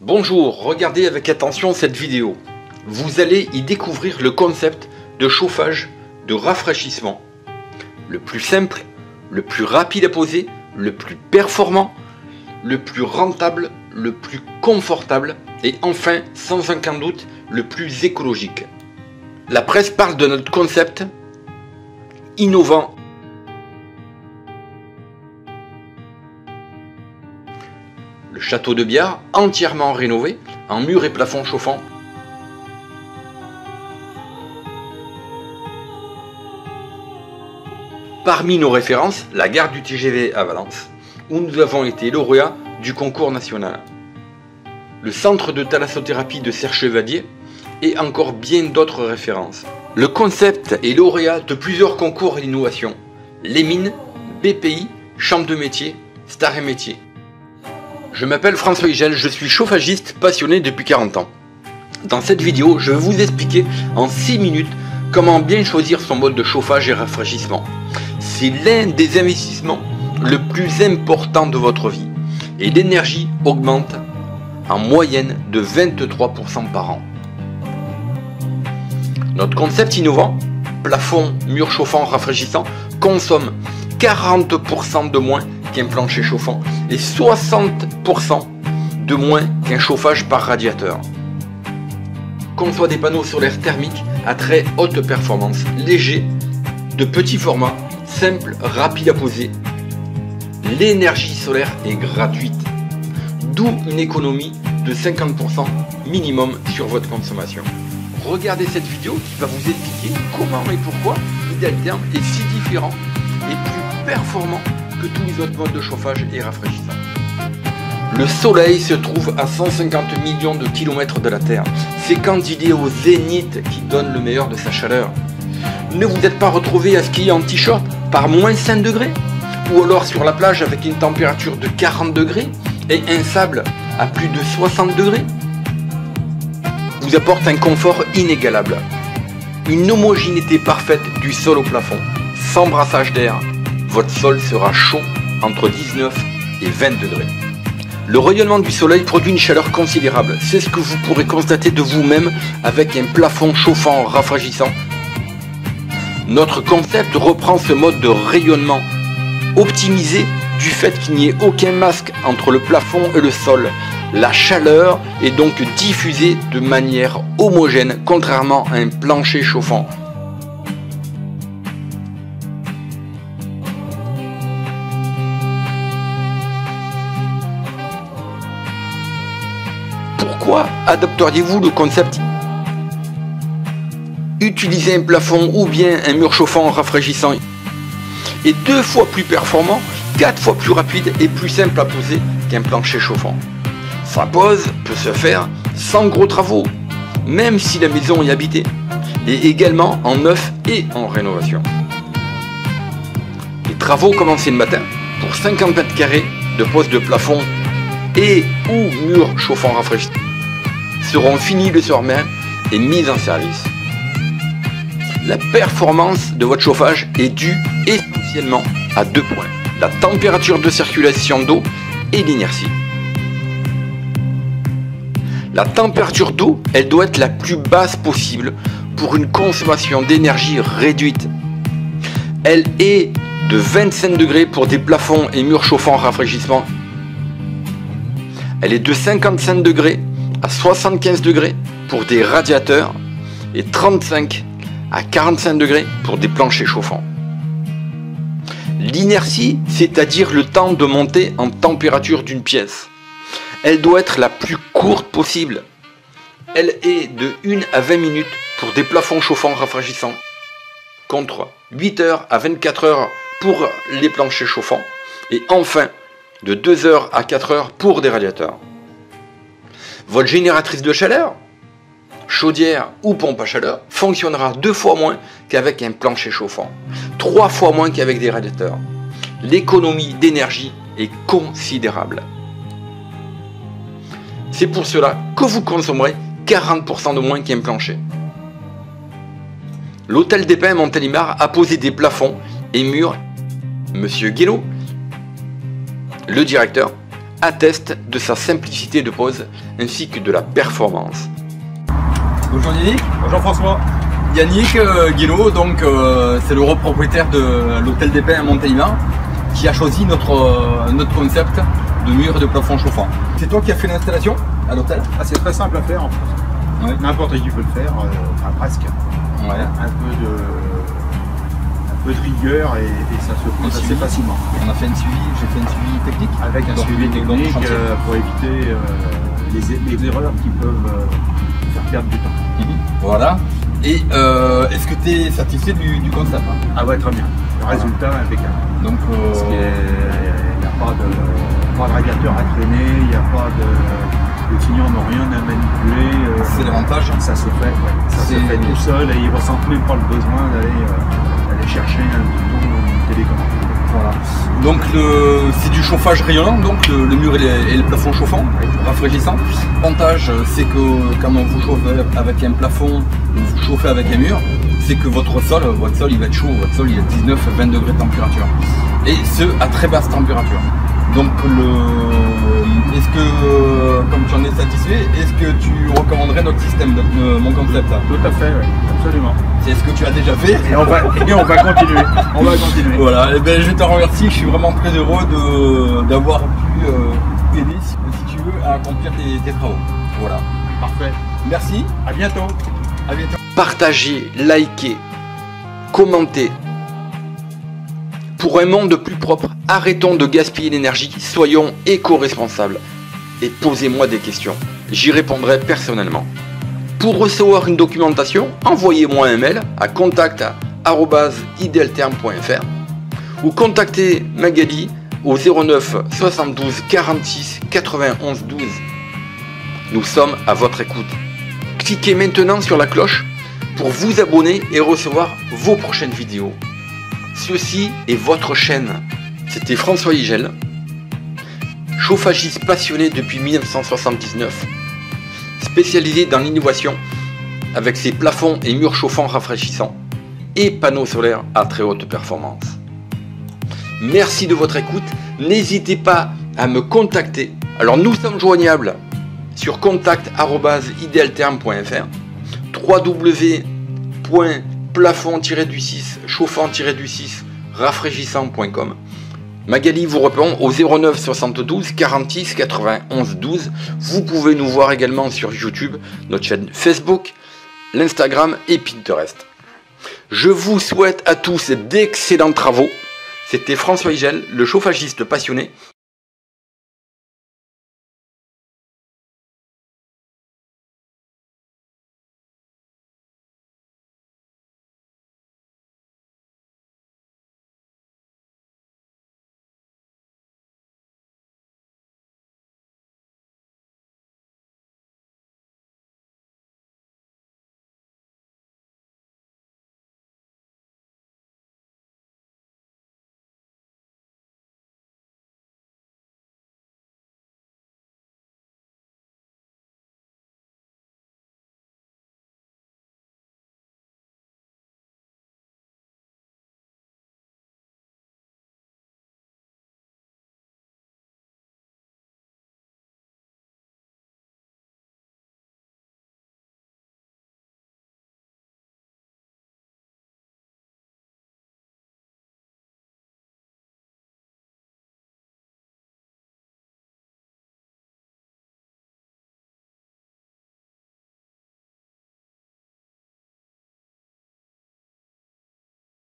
Bonjour, regardez avec attention cette vidéo. Vous allez y découvrir le concept de chauffage de rafraîchissement. Le plus simple, le plus rapide à poser, le plus performant, le plus rentable, le plus confortable et enfin, sans aucun doute, le plus écologique. La presse parle de notre concept innovant. Le château de Biard, entièrement rénové, en murs et plafonds chauffants. Parmi nos références, la gare du TGV à Valence, où nous avons été lauréats du concours national. Le centre de thalassothérapie de Serre-Chevalier et encore bien d'autres références. Le concept est lauréat de plusieurs concours d'innovation. Les mines, BPI, Chambre de métier, Star et métier. Je m'appelle François Higel, je suis chauffagiste passionné depuis 40 ans. Dans cette vidéo, je vais vous expliquer en 6 minutes comment bien choisir son mode de chauffage et rafraîchissement. C'est l'un des investissements le plus important de votre vie et l'énergie augmente en moyenne de 23% par an. Notre concept innovant, plafond, mur chauffant, rafraîchissant, consomme 40% de moins qu'un plancher chauffant et 60% de moins qu'un chauffage par radiateur. Conçoit des panneaux solaires thermiques à très haute performance, légers, de petit format, simple, rapide à poser. L'énergie solaire est gratuite, d'où une économie de 50% minimum sur votre consommation. Regardez cette vidéo qui va vous expliquer comment et pourquoi Ideltherm est si différent et plus performant que tous les autres modes de chauffage et rafraîchissant. Le soleil se trouve à 150 millions de kilomètres de la Terre. C'est quand il est au zénith qu'il donne le meilleur de sa chaleur. Ne vous êtes pas retrouvé à skier en t-shirt par moins 5 degrés ou alors sur la plage avec une température de 40 degrés et un sable à plus de 60 degrés. Vous apporte un confort inégalable. Une homogénéité parfaite du sol au plafond, sans brassage d'air. Votre sol sera chaud entre 19 et 20 degrés. Le rayonnement du soleil produit une chaleur considérable. C'est ce que vous pourrez constater de vous-même avec un plafond chauffant rafraîchissant. Notre concept reprend ce mode de rayonnement optimisé du fait qu'il n'y ait aucun masque entre le plafond et le sol. La chaleur est donc diffusée de manière homogène, contrairement à un plancher chauffant. Pourquoi adopteriez-vous le concept? Utiliser un plafond ou bien un mur chauffant rafraîchissant est 2 fois plus performant, 4 fois plus rapide et plus simple à poser qu'un plancher chauffant. Sa pose peut se faire sans gros travaux, même si la maison est habitée, et également en neuf et en rénovation. Les travaux commencés le matin pour 50 mètres carrés de pose de plafond et ou mur chauffant rafraîchissant seront finis le soir même et mis en service. La performance de votre chauffage est due essentiellement à 2 points, la température de circulation d'eau et l'inertie. La température d'eau, elle doit être la plus basse possible pour une consommation d'énergie réduite. Elle est de 25 degrés pour des plafonds et murs chauffants rafraîchissement. Elle est de 55 degrés à 75 degrés pour des radiateurs et 35 à 45 degrés pour des planchers chauffants. L'inertie, c'est-à-dire le temps de monter en température d'une pièce. Elle doit être la plus courte possible. Elle est de 1 à 20 minutes pour des plafonds chauffants rafraîchissants, contre 8 heures à 24 heures pour les planchers chauffants, et enfin de 2 heures à 4 heures pour des radiateurs. Votre génératrice de chaleur, chaudière ou pompe à chaleur, fonctionnera 2 fois moins qu'avec un plancher chauffant, 3 fois moins qu'avec des radiateurs. L'économie d'énergie est considérable. C'est pour cela que vous consommerez 40% de moins qu'un plancher. L'hôtel des Pins Montélimar a posé des plafonds et murs. Monsieur Guénaud, le directeur, atteste de sa simplicité de pose ainsi que de la performance. Bonjour Yannick. Bonjour François. Yannick Guillot, donc c'est le propriétaire de l'hôtel des Pins à Montélimar qui a choisi notre concept de mur et de plafond chauffant. C'est toi qui as fait l'installation à l'hôtel? C'est très simple à faire en fait. Ouais. N'importe qui peut le faire, enfin presque. Ouais. Un peu de rigueur et ça se fait assez facilement. On a fait un suivi, j'ai fait un suivi technique. Avec un suivi technique pour éviter les erreurs qui peuvent faire perdre du temps. Voilà. Et est-ce que tu es satisfait du concept? Ah ouais, très bien. Le résultat est impeccable. Donc, il n'y a pas de radiateur à traîner, il n'y a pas de... Les clients n'ont rien à manipuler. C'est l'avantage. Ça se fait, ça se fait tout seul et ils ne ressentent même pas le besoin d'aller chercher un bouton ou une télécommande. Voilà. Donc c'est du chauffage rayonnant, donc le mur et le plafond chauffant, rafraîchissant. L'avantage c'est que quand vous chauffez avec un plafond ou vous chauffez avec un mur, c'est que votre sol il va être chaud, votre sol il est 19-20 degrés de température. Et ce à très basse température. Donc est-ce que, comme tu en es satisfait, est-ce que tu recommanderais notre système, mon concept? Tout à fait, oui, absolument. C'est ce que tu as déjà fait. Et on va continuer. On va continuer. Voilà, et ben, je te remercie, je suis vraiment très heureux d'avoir pu aider, si tu veux, à accomplir tes travaux. Voilà. Parfait. Merci. À bientôt. À bientôt. Partagez, likez, commentez. Pour un monde plus propre, arrêtons de gaspiller l'énergie, soyons éco-responsables. Et posez-moi des questions, j'y répondrai personnellement. Pour recevoir une documentation, envoyez-moi un mail à contact@idealterm.fr ou contactez Magali au 09 72 46 91 12. Nous sommes à votre écoute. Cliquez maintenant sur la cloche pour vous abonner et recevoir vos prochaines vidéos. Ceci est votre chaîne. C'était François Igel, chauffagiste passionné depuis 1979, spécialisé dans l'innovation avec ses plafonds et murs chauffants rafraîchissants et panneaux solaires à très haute performance. Merci de votre écoute. N'hésitez pas à me contacter. Alors nous sommes joignables sur contact@idealterm.fr, www.plafond-6 chauffant-6 rafraîchissant.com. Magali vous répond au 09 72 46 91 12. Vous pouvez nous voir également sur YouTube, notre chaîne Facebook, l'Instagram et Pinterest. Je vous souhaite à tous d'excellents travaux. C'était François Igel, le chauffagiste passionné,